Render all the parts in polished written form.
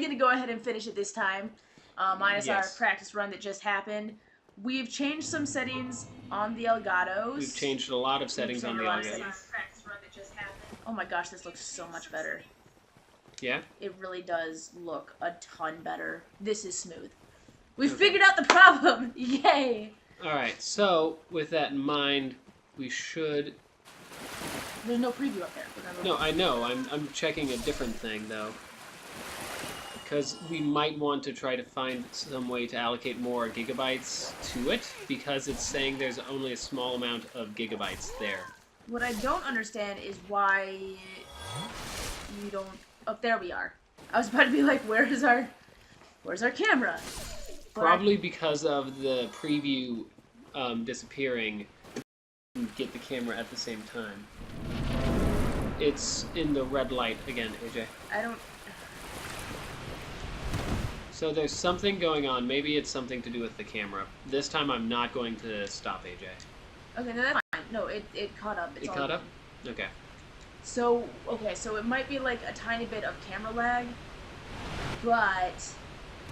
gonna go ahead and finish it this time, minus our Yes. practice run that just happened. We've changed some settings on the Elgatos. We've changed a lot of settings on the Elgato. Oh my gosh, this looks so much better. Yeah? It really does look a ton better. This is smooth. We figured out the problem! Yay! Alright, so with that in mind, we should... There's no preview up there. No, I know. I'm checking a different thing, though. Because we might want to try to find some way to allocate more gigabytes to it, because it's saying there's only a small amount of gigabytes there. What I don't understand is why you don't... Oh, there we are. I was about to be like, where's our camera? But Probably because of the preview disappearing, get the camera at the same time. It's in the red light again, AJ. I don't... So there's something going on. Maybe it's something to do with the camera. This time I'm not going to stop AJ. Okay, no, that's fine. No, it caught up. It's It all caught good. up? Okay. So, okay, so it might be like a tiny bit of camera lag, but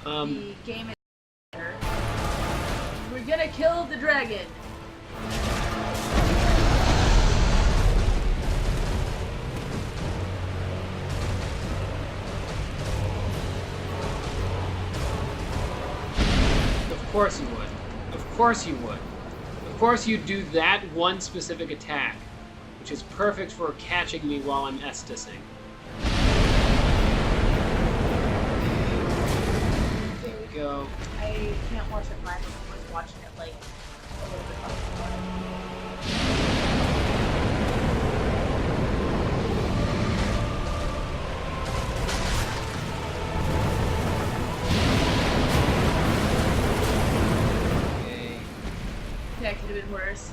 the game is better. We're gonna kill the dragon! Of course you would. Of course you would. Of course you'd do that one specific attack, which is perfect for catching me while I'm Estusing. There we go. I can't watch it live. I'm always watching it like a little bit before. Okay. That could have been worse.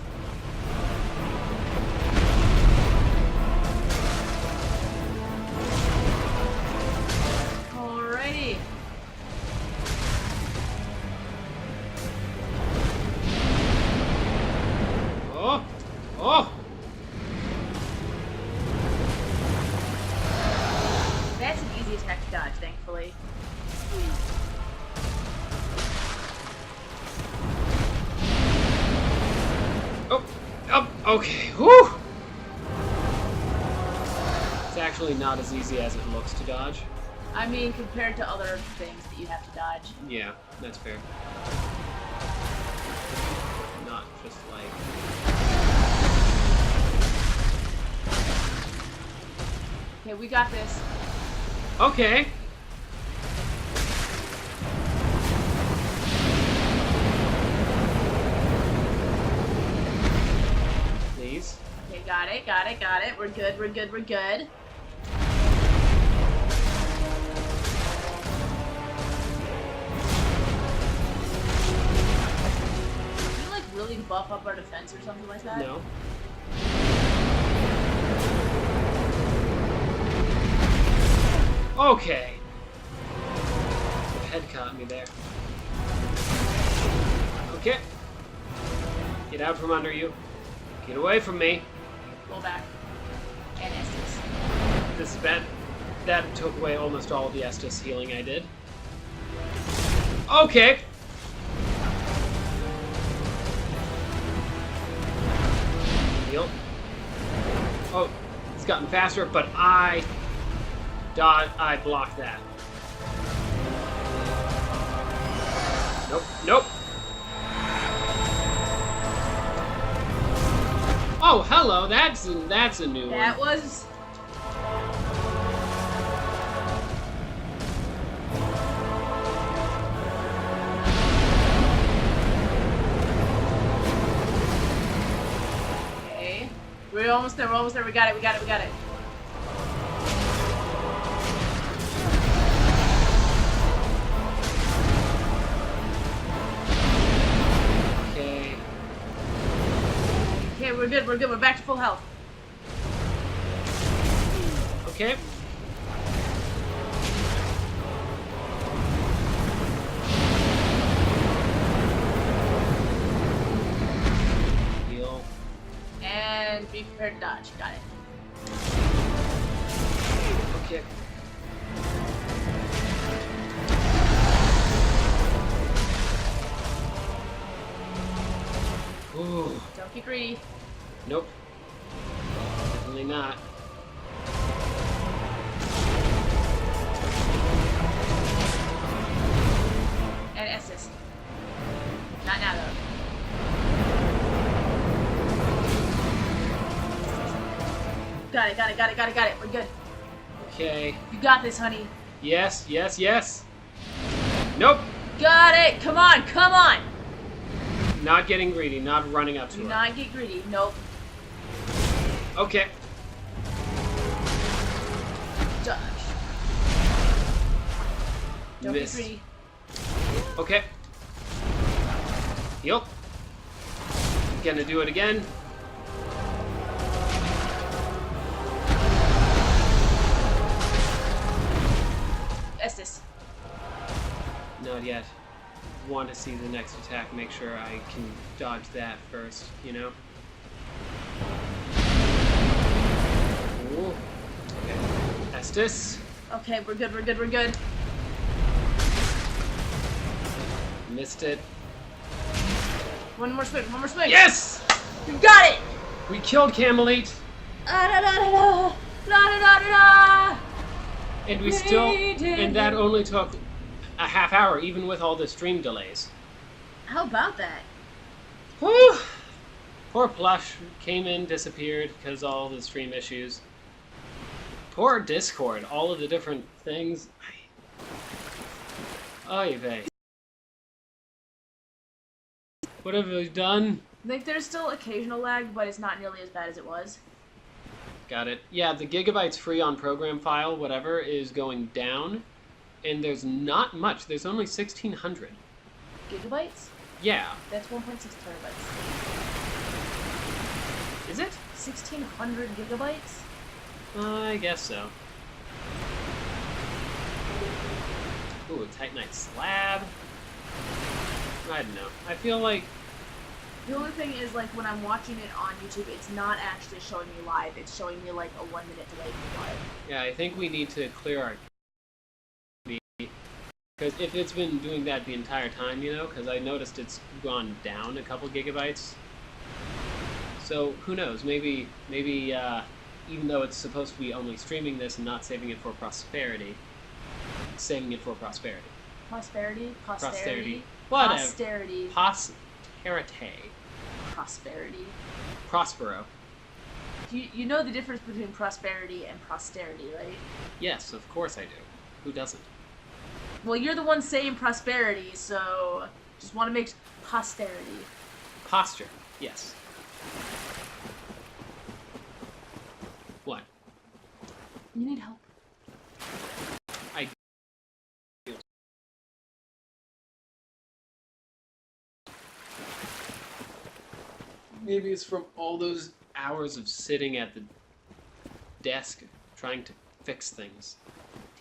Alrighty. Oh! Oh! That's an easy attack to dodge, thankfully. Oh! Oh! Okay. Whew! It's actually not as easy as it looks to dodge. I mean, compared to other things that you have to dodge. Yeah, that's fair. Not just like... Okay, we got this. Okay. Please. Okay, got it, got it, got it. We're good, we're good, we're good. Can we, like, really buff up our defense or something like that? No. Okay. The head caught me there. Okay. Get out from under you. Get away from me. Roll back. And Estes. This is bad. That took away almost all of the Estus healing I did. Okay. Heal. Oh, it's gotten faster, but I blocked that. Nope, nope. Oh, hello. That's a new one. That was... Okay. We're almost there, we're almost there. We got it, we got it, we got it. Okay. Okay, we're good, we're good. We're back to full health. Okay. Heal. And be prepared to dodge. Got it. Okay. get greedy. Nope. Definitely not. And assist. Not now, though. Got it, got it, got it, got it, got it. We're good. Okay. You got this, honey. Yes, yes, yes. Nope. Got it. Come on, come on. Not getting greedy, not running up to Do her. not get greedy. Nope. Okay. Dodge. Don't Miss. get greedy. Okay. Heal. Gonna do it again. Estes. Not yet. Want to see the next attack, make sure I can dodge that first, you know? Ooh. Okay. Estes. Okay, we're good, we're good, we're good. Missed it. One more swing, one more swing. Yes! You got it! We killed Camelite. Ah, da, da, da, da. Da, da, da, da, da. And we still... And that only took a half hour, even with all the stream delays. How about that? Whew! Poor Plush came in, disappeared because all the stream issues. Poor Discord, all of the different things. Oy vey. What have we done? Like, there's still occasional lag, but it's not nearly as bad as it was. Got it. Yeah, the gigabytes free on program file, whatever, is going down. And there's not much. There's only 1,600. Gigabytes? Yeah. That's 1.6 terabytes. Is it? 1,600 gigabytes? I guess so. Ooh, a Titanite slab. I don't know. I feel like... The only thing is, like, when I'm watching it on YouTube, it's not actually showing me live. It's showing me, like, a 1 minute delay from live. Yeah, I think we need to clear our... Because if it's been doing that the entire time, you know, because I noticed it's gone down a couple gigabytes. So, who knows? Maybe, even though it's supposed to be only streaming this and not saving it for prosperity, it's saving it for prosperity. Prosperity? Posterity? Whatever. Posterity. Posterity. Prosperity. Prospero. You know the difference between prosperity and posterity, right? Yes, of course I do. Who doesn't? Well, you're the one saying prosperity, so just want to make posterity. Posture. Yes. What? You need help. I... Maybe it's from all those hours of sitting at the desk trying to fix things.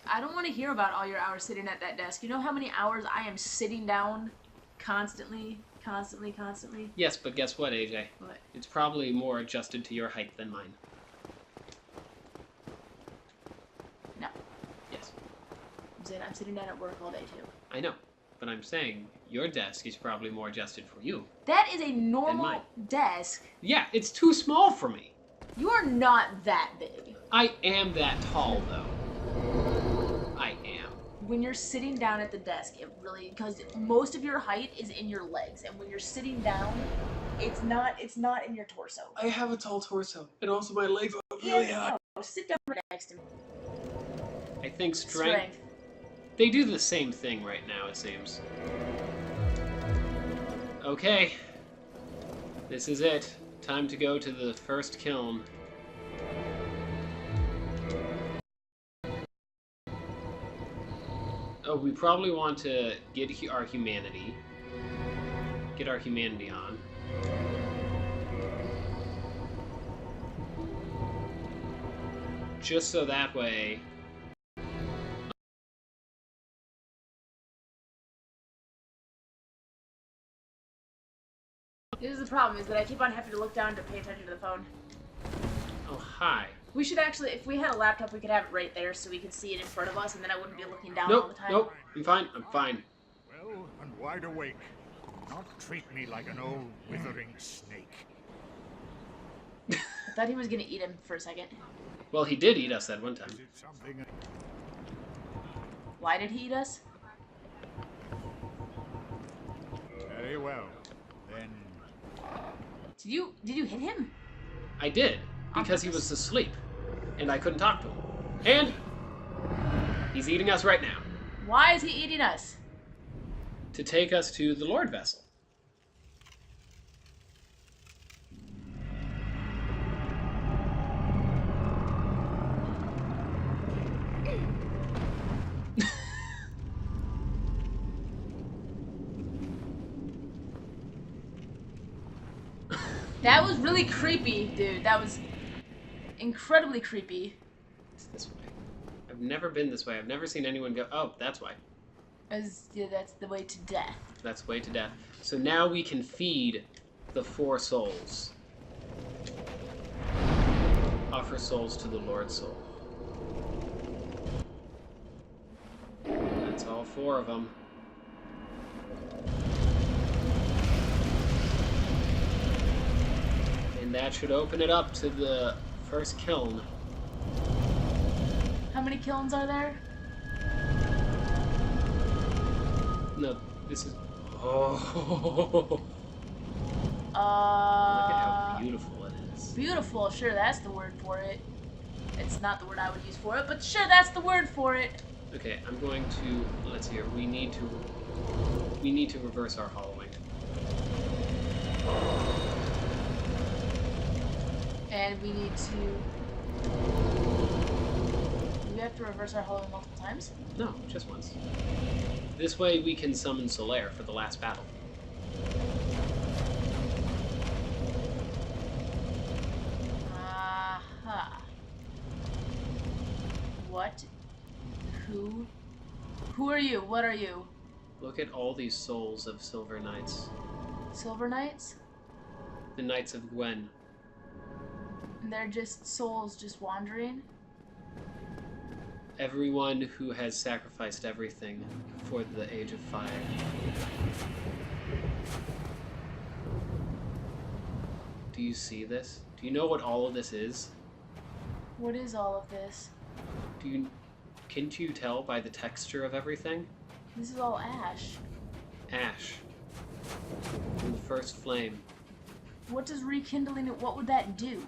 I don't want to hear about all your hours sitting at that desk. You know how many hours I am sitting down constantly? Yes, but guess what, AJ? What? It's probably more adjusted to your height than mine. No. Yes. I'm sitting down at work all day, too. I know, but I'm saying your desk is probably more adjusted for you. That is a normal desk. Yeah, it's too small for me. You are not that big. I am that tall, though. I am. When you're sitting down at the desk, it really, because most of your height is in your legs, and when you're sitting down, it's not in your torso. I have a tall torso, and also my legs are really high. No, sit down right next to me. I think strength. They do the same thing right now, it seems. Okay. This is it. Time to go to the first kiln. Oh, we probably want to get our humanity. Get our humanity on. Just so that way... This is the problem, is that I keep on having to look down to pay attention to the phone. Oh, hi. We should actually, if we had a laptop, we could have it right there so we could see it in front of us, and then I wouldn't be looking down all the time. Nope, I'm fine, I'm fine. Well, and wide awake. Not treat me like an old withering snake. thought he was gonna eat him for a second. Well, he did eat us that one time. Why did he eat us? Very well. Then Did you hit him? I did, because he was asleep, and I couldn't talk to him. And he's eating us right now. Why is he eating us? To take us to the Lord Vessel. That was really creepy, dude. That was incredibly creepy. It's this way. I've never been this way. I've never seen anyone go, oh, that's why. Yeah, that's the way to death. That's the way to death. So now we can feed the 4 souls. Offer souls to the Lord's soul. That's all 4 of them. And that should open it up to the first kiln. How many kilns are there? No, this is... Oh. Look at how beautiful it is. Beautiful, sure, that's the word for it. It's not the word I would use for it, but sure, that's the word for it. Okay, I'm going to... Let's hear. We need to reverse our hollowing. And we need to... Do we have to reverse our hollowing multiple times? No, just once. This way we can summon Solaire for the last battle. Aha. What? Who are you? What are you? Look at all these souls of Silver Knights. Silver Knights? The Knights of Gwen. And they're just souls just wandering? Everyone who has sacrificed everything for the Age of Fire. Do you see this? Do you know what all of this is? What is all of this? Can't you tell by the texture of everything? This is all ash. Ash. And the first flame. What does rekindling it, what would that do?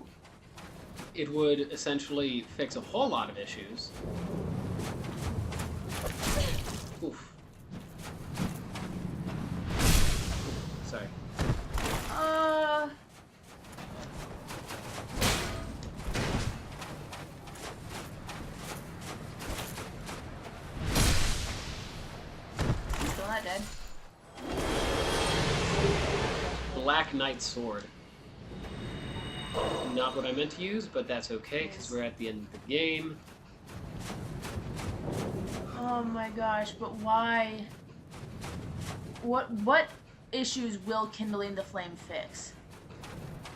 It would essentially fix a whole lot of issues. Oof. Sorry. He's still not dead. Black Knight Sword. Not what I meant to use, but that's okay, because we're at the end of the game. Oh my gosh, but why? What issues will kindling the flame fix?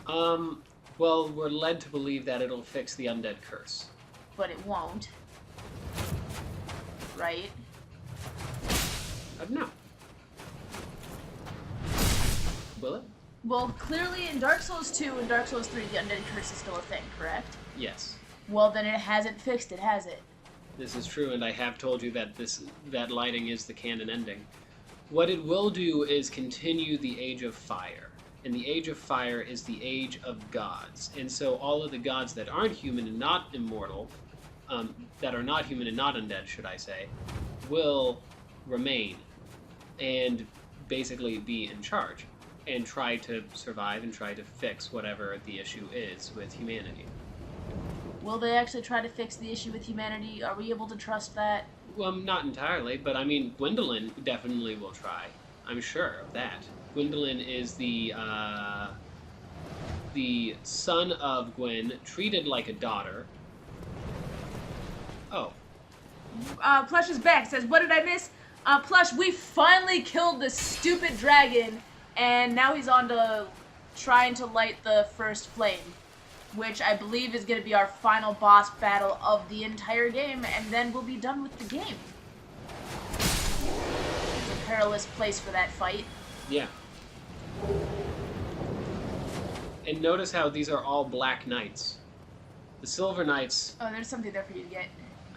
Well, we're led to believe that it'll fix the undead curse. But it won't. Right? I don't know. Will it? Well, clearly in Dark Souls 2 and Dark Souls 3, the undead curse is still a thing, correct? Yes. Well, then it hasn't fixed it, has it? This is true, and I have told you that that lighting is the canon ending. What it will do is continue the Age of Fire. And the Age of Fire is the age of gods. And so all of the gods that aren't human and not immortal, that are not human and not undead, should I say, will remain and basically be in charge and try to survive and try to fix whatever the issue is with humanity. Will they actually try to fix the issue with humanity? Are we able to trust that? Well, not entirely, but I mean, Gwendolyn definitely will try. I'm sure of that. Gwendolyn is the son of Gwen, treated like a daughter. Oh. Plush is back. Says, what did I miss? Plush, we finally killed this stupid dragon, and now he's on to trying to light the first flame, which I believe is going to be our final boss battle of the entire game, and then we'll be done with the game. It's a perilous place for that fight. Yeah. And notice how these are all black knights. The silver knights... Oh, there's something there for you to get.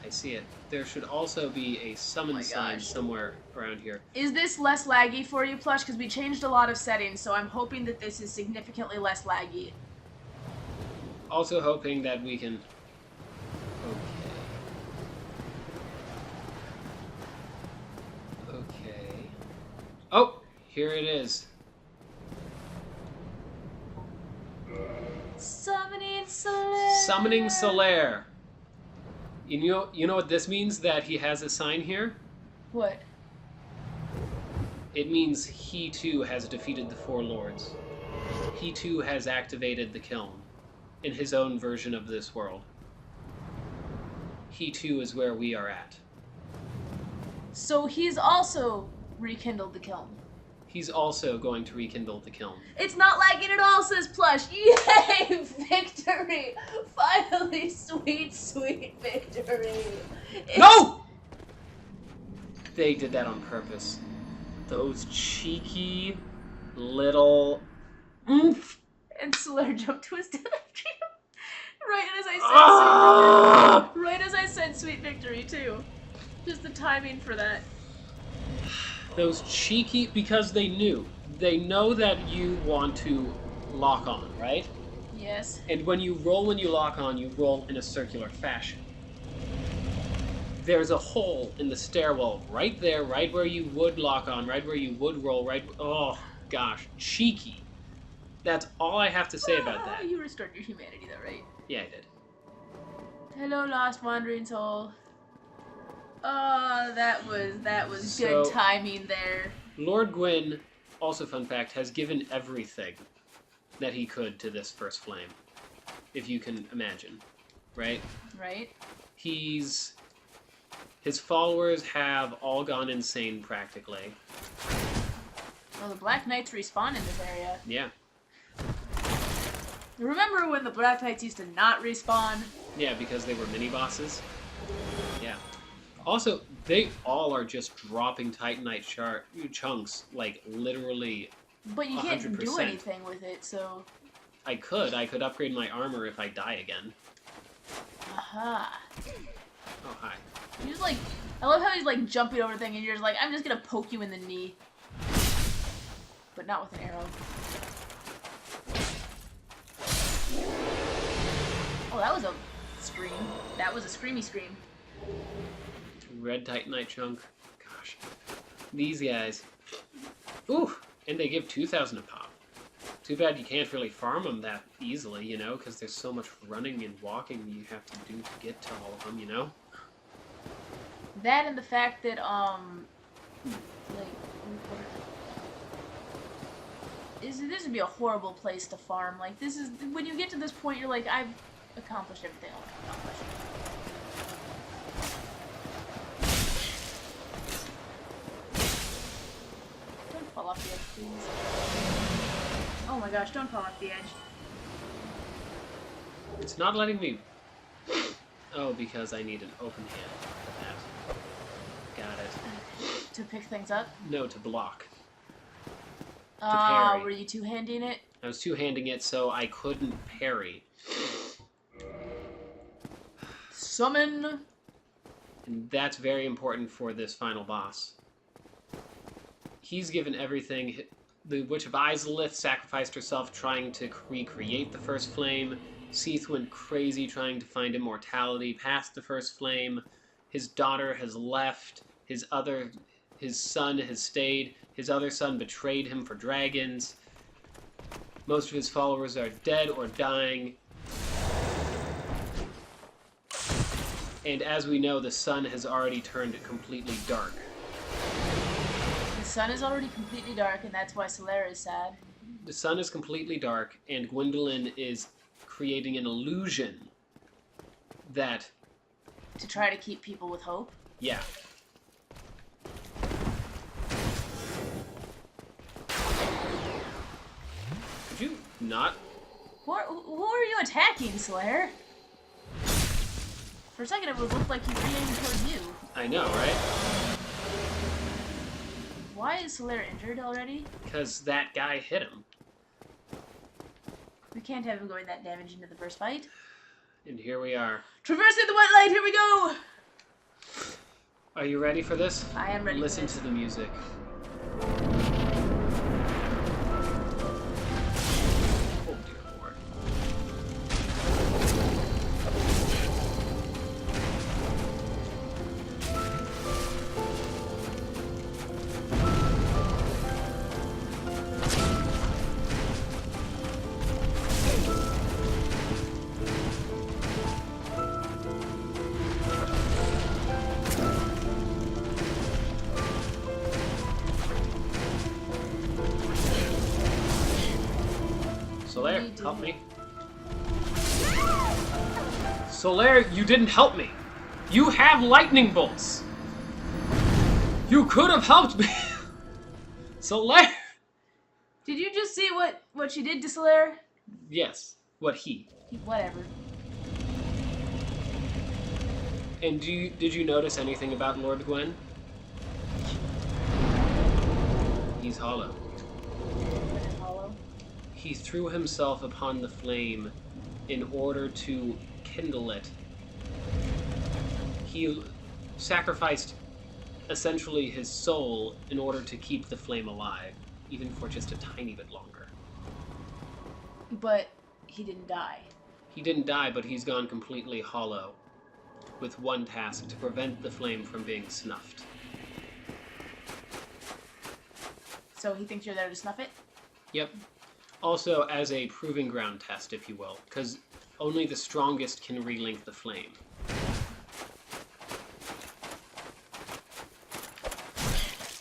I see it. There should also be a summon sign gosh. somewhere around here. Is this less laggy for you, Plush? Because we changed a lot of settings, so I'm hoping that this is significantly less laggy. Also hoping that we can... Okay. Oh! Here it is. Summoning Solaire! Summoning Solaire! You know what this means, that he has a sign here? What? It means he too has defeated the Four Lords. He too has activated the kiln in his own version of this world. He too is where we are at. So he's also rekindled the kiln. He's also going to rekindle the kiln. It's not lagging at all, says Plush. Yay! Victory! Finally, sweet, sweet victory. No! They did that on purpose. Those cheeky little oomph. And Solaire jumped to his death after him. Right as I said Ah! sweet victory. Right as I said sweet victory, too. Just the timing for that. Those cheeky, because they knew. They know that you want to lock on, right? Yes. And when you lock on, you roll in a circular fashion. There's a hole in the stairwell right there, right where you would lock on, right where you would roll, right... Oh, gosh. Cheeky. That's all I have to say about that. You restored your humanity, though, right? Yeah, I did. Hello, lost wandering soul. Oh, that was So- good timing there. Lord Gwyn, also fun fact, has given everything that he could to this first flame. If you can imagine. Right? Right? His followers have all gone insane, practically. Well, the Black Knights respawn in this area. Yeah. Remember when the Black Knights used to not respawn? Yeah, because they were mini-bosses. Yeah. Also, they all are just dropping Titanite chunks, like, literally But you can't do 100%. anything with it, so... I could upgrade my armor if I die again. Aha. Oh, hi. You just, like... I love how he's, like, jumping over the thing and you're just like, I'm just gonna poke you in the knee. But not with an arrow. Oh, that was a scream. That was a screamy scream. Red Titanite chunk. Gosh. These guys. Ooh! And they give 2,000 a pop. Too bad you can't really farm them that easily, you know, because there's so much running and walking you have to do to get to all of them, you know? That and the fact that, like... This would be a horrible place to farm. Like, this is... When you get to this point, you're like, I've accomplished everything I want to accomplish. Don't fall off the edge, please. Oh my gosh, don't fall off the edge. It's not letting me... Oh, because I need an open hand for that. Got it. To pick things up? No, to block. Ah, parry. were you two-handing it? I was two-handing it so I couldn't parry. Summon! And that's very important for this final boss. He's given everything. The Witch of Izalith sacrificed herself trying to recreate the first flame. Seath went crazy trying to find immortality past the first flame. His daughter has left. His son has stayed. His other son betrayed him for dragons. Most of his followers are dead or dying. And as we know, the sun has already turned completely dark. The sun is already completely dark, and that's why Solaire is sad. The sun is completely dark, and Gwendolyn is creating an illusion that... To try to keep people with hope? Yeah. Could you not? Who are you attacking, Solaire? For a second, it would look like he's aiming towards you. I know, right? Why is Solaire injured already? Because that guy hit him. We can't have him going that damage into the first fight. And here we are. Traversing the white light, here we go! Are you ready for this? I am ready Listen for this. to the music. Oh dear Lord. Solaire, help me. Solaire, you didn't help me. You have lightning bolts. You could have helped me. Solaire. Did you just see what she did to Solaire? Yes. What he? Whatever. And did you notice anything about Lord Gwen? He's hollow. Hollow. He threw himself upon the flame in order to kindle it. He sacrificed essentially his soul in order to keep the flame alive, even for just a tiny bit longer. But he didn't die. He didn't die, but he's gone completely hollow, with one task: to prevent the flame from being snuffed. So he thinks you're there to snuff it? Yep. Also as a proving ground test, if you will, because only the strongest can relink the flame.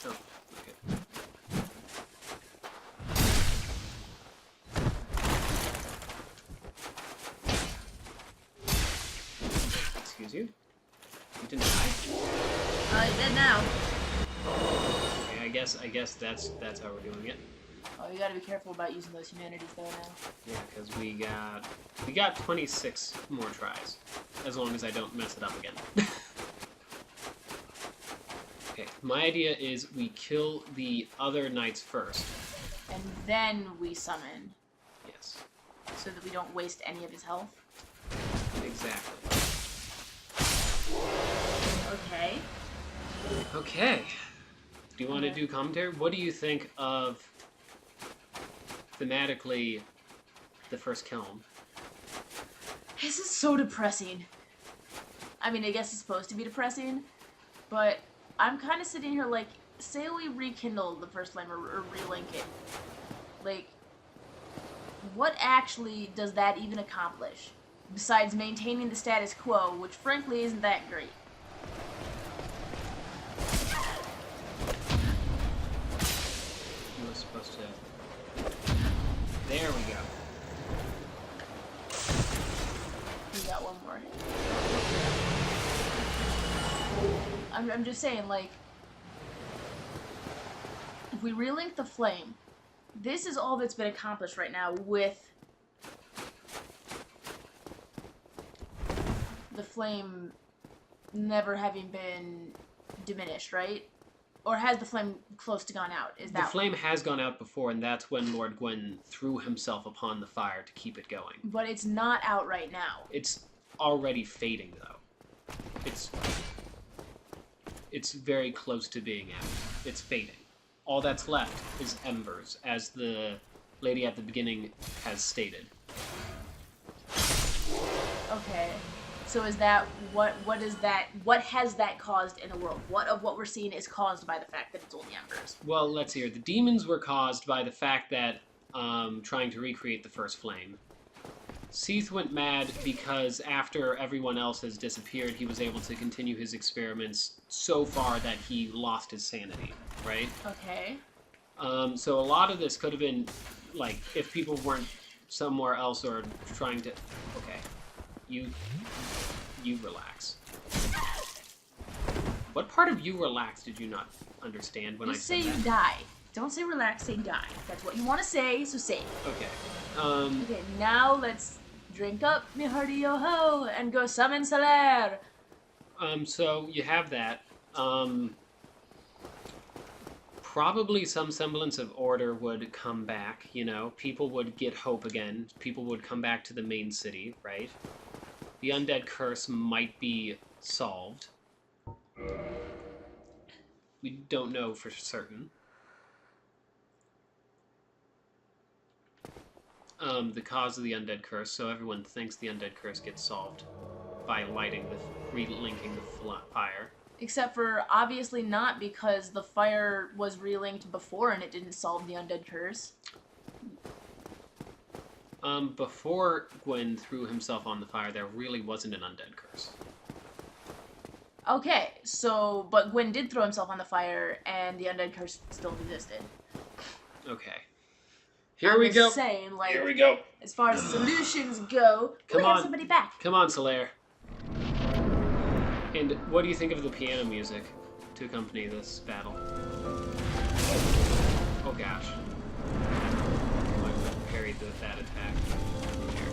Oh, okay. Excuse you? You didn't die? He's dead now. Okay, I guess that's how we're doing it. Oh, you gotta be careful about using those humanities though now. Yeah, because we got 26 more tries, as long as I don't mess it up again. Okay, my idea is we kill the other knights first. And then we summon, Yes, so that we don't waste any of his health. exactly. Okay. Okay. Do you want to do commentary? What do you think of, thematically, the first kiln? This is so depressing. I mean, I guess it's supposed to be depressing, but I'm kind of sitting here like, say we rekindle the first flame or relink it. Like, what actually does that even accomplish? Besides maintaining the status quo, which frankly isn't that great. You were supposed to... There we go. We got one more. I'm just saying, like, if we relink the flame, this is all that's been accomplished right now with the flame never having been diminished, right? Or has the flame close to gone out? Is that The flame has gone out before, and that's when Lord Gwen threw himself upon the fire to keep it going. But it's not out right now. It's already fading, though. It's very close to being out. It's fading. All that's left is embers, as the lady at the beginning has stated. Okay. So is that what has that caused in the world? What of what we're seeing is caused by the fact that it's only embers? Well, let's see here. The demons were caused by the fact that trying to recreate the first flame. Seath went mad because after everyone else has disappeared, he was able to continue his experiments so far that he lost his sanity, right? Okay. So a lot of this could have been, like, if people weren't somewhere else or trying to... Okay. You relax. What part of you relax did you not understand when I said say that? you die. Don't say relax, say die. That's what you want to say, so say it. Okay. Okay, now let's drink up, mi hearty yo-ho, and go summon Solaire. So you have that. probably some semblance of order would come back, you know? People would get hope again. People would come back to the main city, right? The undead curse might be solved. We don't know for certain. The cause of the undead curse, so everyone thinks the undead curse gets solved by relinking the fire. Except for, obviously not, because the fire was relinked before and it didn't solve the undead curse. Before Gwen threw himself on the fire, there really wasn't an undead curse. Okay, so, but Gwen did throw himself on the fire, and the undead curse still existed. Okay. Here we go. Saying, like, here we go. As far as solutions go, we have somebody back. Come on, Solaire. And what do you think of the piano music to accompany this battle? Oh gosh. I might have parried that attack. Here.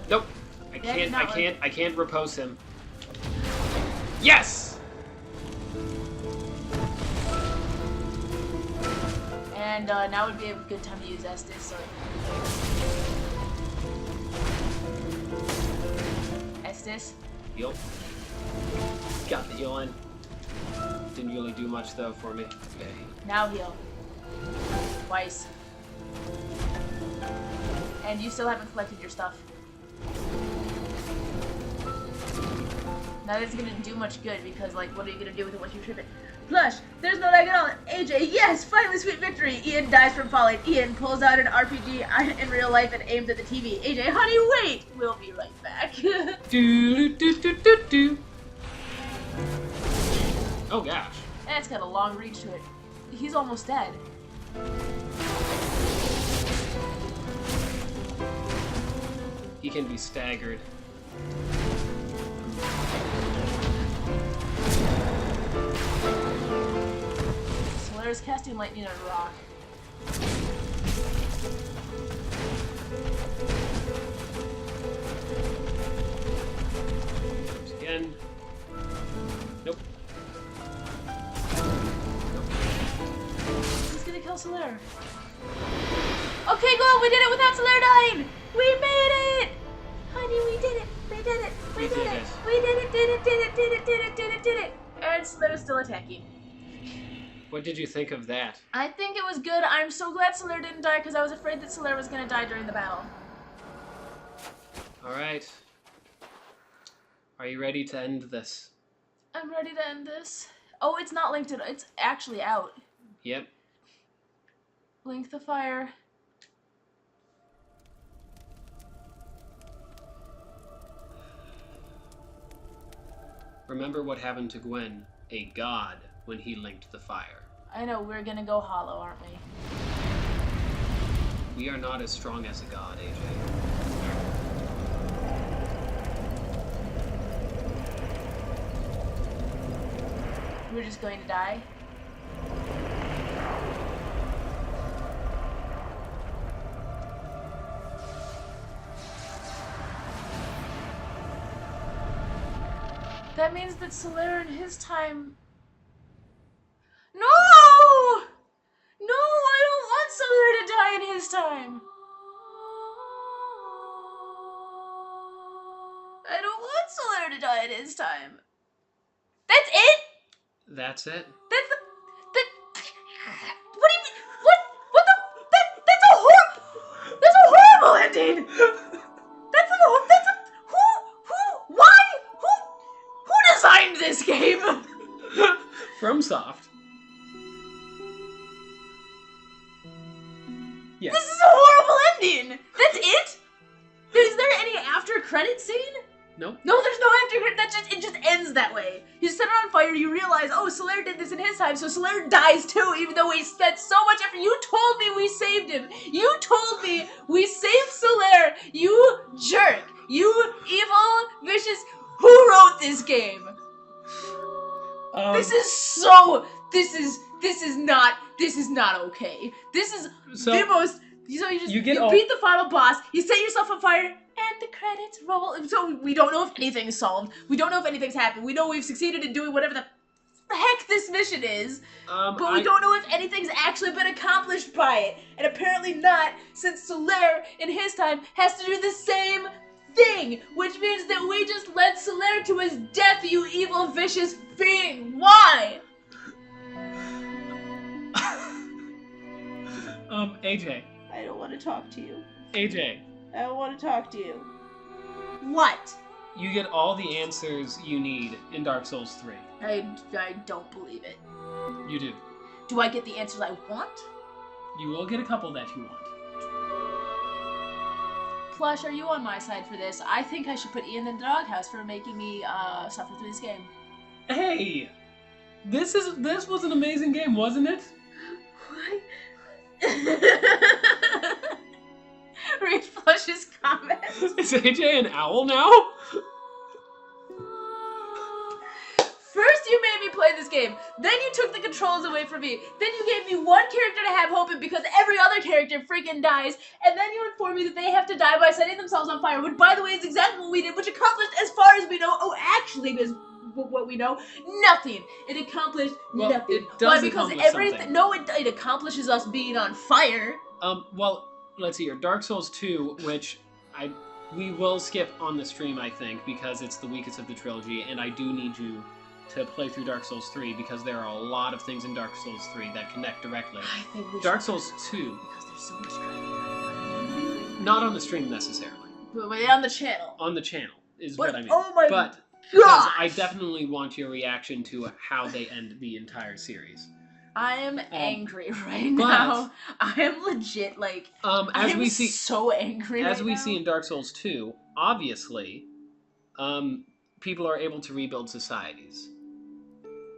Nope. I can't repose him. Yes! And now would be a good time to use Estes, so... Estes? Heal. Got the heal in. Didn't really do much though for me. Okay. Now heal. Twice. And you still haven't collected your stuff. Now that's gonna do much good because, like, what are you gonna do with it once you trip it? Plush, there's no lag at all. AJ, yes, finally sweet victory. Ian dies from falling. Ian pulls out an RPG in real life and aims at the TV. AJ, honey, wait. We'll be right back. Do. Oh gosh. That's got a long reach to it. He's almost dead. He can be staggered. Solaire's casting lightning on a rock. Again. Nope. He's gonna kill Solaire. Okay, go! We did it without Solaire dying! We made it! Honey, we did it! We did it! We did it! We did it! Did it! And Solaire's still attacking. What did you think of that? I think it was good. I'm so glad Solaire didn't die because I was afraid that Solaire was gonna die during the battle. Alright. Are you ready to end this? I'm ready to end this. Oh, it's not linked. It's actually out. Yep. Link the fire. Remember what happened to Gwen, a god, when he linked the fire. I know, we're gonna go hollow, aren't we? We are not as strong as a god, AJ. We're just going to die? That means that Solaire in his time... No! No, I don't want Solaire to die in his time! I don't want Solaire to die in his time. That's it? That's it? That's the... What do you mean? What the... That's a horrible ending! Who designed this game? FromSoft. Yes. This is a horrible ending! That's it? Is there any after credit scene? Nope. No, there's no after credit. It just ends that way. You set it on fire, you realize, oh, Solaire did this in his time, so Solaire dies too, even though we spent so much effort. You told me we saved him. You told me we saved Solaire. You jerk. You evil, vicious... Who wrote this game? This is not okay. This is the most... So you beat the final boss, you set yourself on fire, and let the credits roll. So we don't know if anything's solved. We don't know if anything's happened. We know we've succeeded in doing whatever the heck this mission is. But we don't know if anything's actually been accomplished by it. And apparently not, since Solaire, in his time, has to do the same thing. Which means that we just led Solaire to his death, you evil, vicious fiend. Why? AJ. I don't want to talk to you. AJ. I don't want to talk to you. What? You get all the answers you need in Dark Souls 3. I don't believe it. You do. Do I get the answers I want? You will get a couple that you want. Plush, are you on my side for this? I think I should put Ian in the doghouse for making me suffer through this game. Hey! This was an amazing game, wasn't it? What? Read Plush's comments. Is AJ an owl now? First you made me play this game, then you took the controls away from me, then you gave me one character to have hope in because every other character freaking dies, and then you informed me that they have to die by setting themselves on fire, which by the way is exactly what we did, which accomplished as far as we know, what we know, nothing. It accomplished nothing. It does Why? Because accomplish everything. something. No, it accomplishes us being on fire. Well, let's see here. Dark Souls 2, which we will skip on the stream, I think, because it's the weakest of the trilogy, and I do need you to play through Dark Souls 3 because there are a lot of things in Dark Souls 3 that connect directly. I think we Dark should, Souls 2, because there's so much crap. not on the stream necessarily. But on the channel. On the channel is what I mean. Oh my But god! because I definitely want your reaction to how they end the entire series. I am angry right now. I am legit like. As we see, so angry. as right we now. see in Dark Souls 2, obviously, people are able to rebuild societies,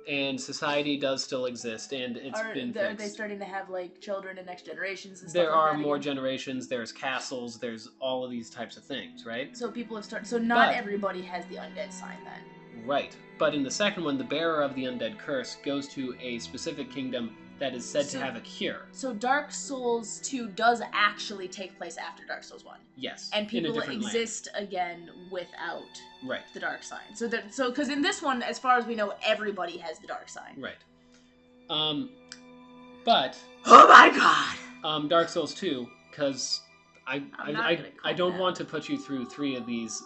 and society does still exist, and it's been fixed. Are they starting to have like children and next generations and stuff There like are that more again? generations. There's castles. There's all of these types of things, right? So people have started. So not But- everybody has the undead sign then. Right. But in the second one, the bearer of the undead curse goes to a specific kingdom that is said to have a cure. So Dark Souls 2 does actually take place after Dark Souls 1. Yes. And in a people different land. exist again without Right. the dark sign. So because in this one, as far as we know, everybody has the dark sign. Right. But Oh my god! Dark Souls 2, because I don't that. want to put you through three of these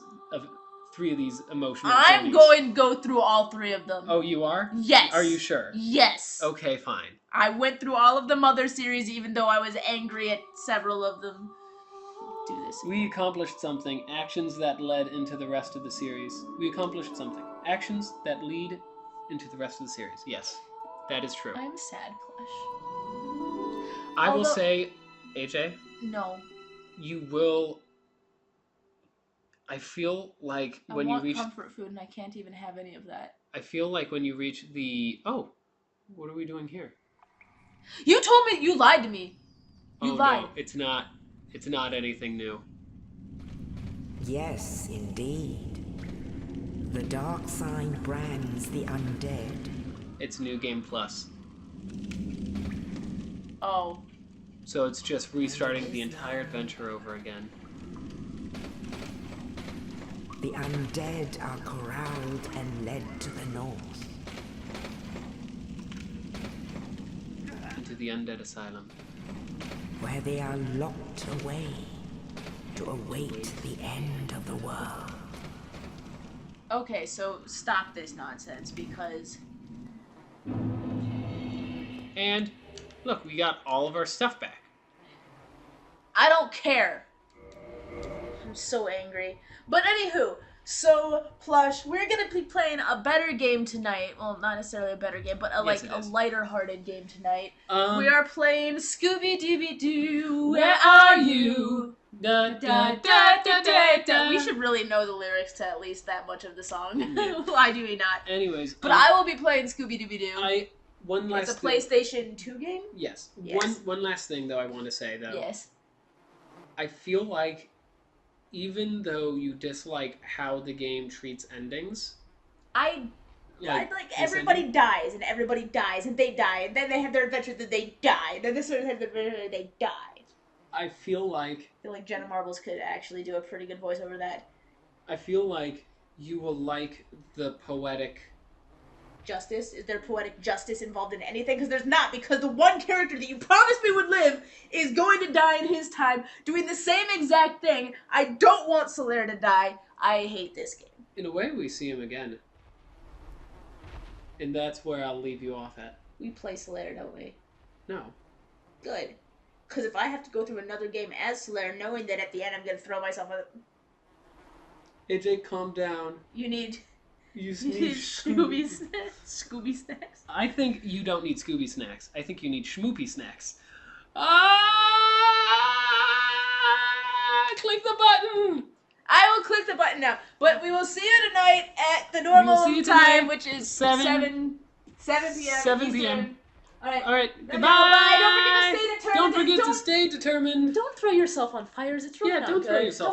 emotional I'm journeys. going to go through all three of them. Oh, you are? Yes. Are you sure? Yes. Okay, fine. I went through all of the Mother series, even though I was angry at several of them. Do this. We accomplished something. Actions that led into the rest of the series. We accomplished something. Actions that lead into the rest of the series. Yes, that is true. I'm sad, Plush. I will Although- say, AJ, No. you will... I feel like when you reach... I want comfort food, and I can't even have any of that. I feel like when you reach the... Oh, what are we doing here? You told me you lied to me. You lied. No, it's not anything new. Yes, indeed. The dark sign brands the undead. It's New Game Plus. Oh. So it's just restarting the entire adventure over again. The undead are corralled and led to the north. Into the Undead Asylum. Where they are locked away to await the end of the world. Okay, so stop this nonsense, because... And, look, we got all of our stuff back. I don't care. I'm so angry. But anywho, so Plush, we're gonna be playing a better game tonight. Well, not necessarily a better game, but a Yes, it is. lighter-hearted game tonight. Um, We are playing Scooby Dooby Doo. Where are you? Da, Da, da, da, da, da. We should really know the lyrics to at least that much of the song. Yeah. Why do we not? Anyways, But I will be playing Scooby Dooby Doo. one last It's a thing- PlayStation 2 game? Yes. Yes. One last thing though I want to say though. Yes. I feel like even though you dislike how the game treats endings, I like this everybody ending- dies and everybody dies and they die and then they have their adventure that they die and then this one has their adventure that they die. I feel like Jenna Marbles could actually do a pretty good voice over that. I feel like you will like the poetic. Justice? Is there poetic justice involved in anything? Because there's not, because the one character that you promised me would live is going to die in his time, doing the same exact thing. I don't want Solaire to die. I hate this game. In a way, we see him again. And that's where I'll leave you off at. We play Solaire, don't we? No. Good. Because if I have to go through another game as Solaire, knowing that at the end I'm going to throw myself on... AJ, calm down. You need Scooby snacks. Scooby snacks. I think you don't need Scooby snacks. I think you need Schmoopy snacks. Click the button! I will click the button now. But we will see you tonight at the normal time, which is 7 p.m. 7 p.m. Eastern. Alright. Alright, goodbye! Bye. Don't forget to stay determined. Don't forget to stay determined. Don't throw yourself on fires. It's really not don't good. throw yourself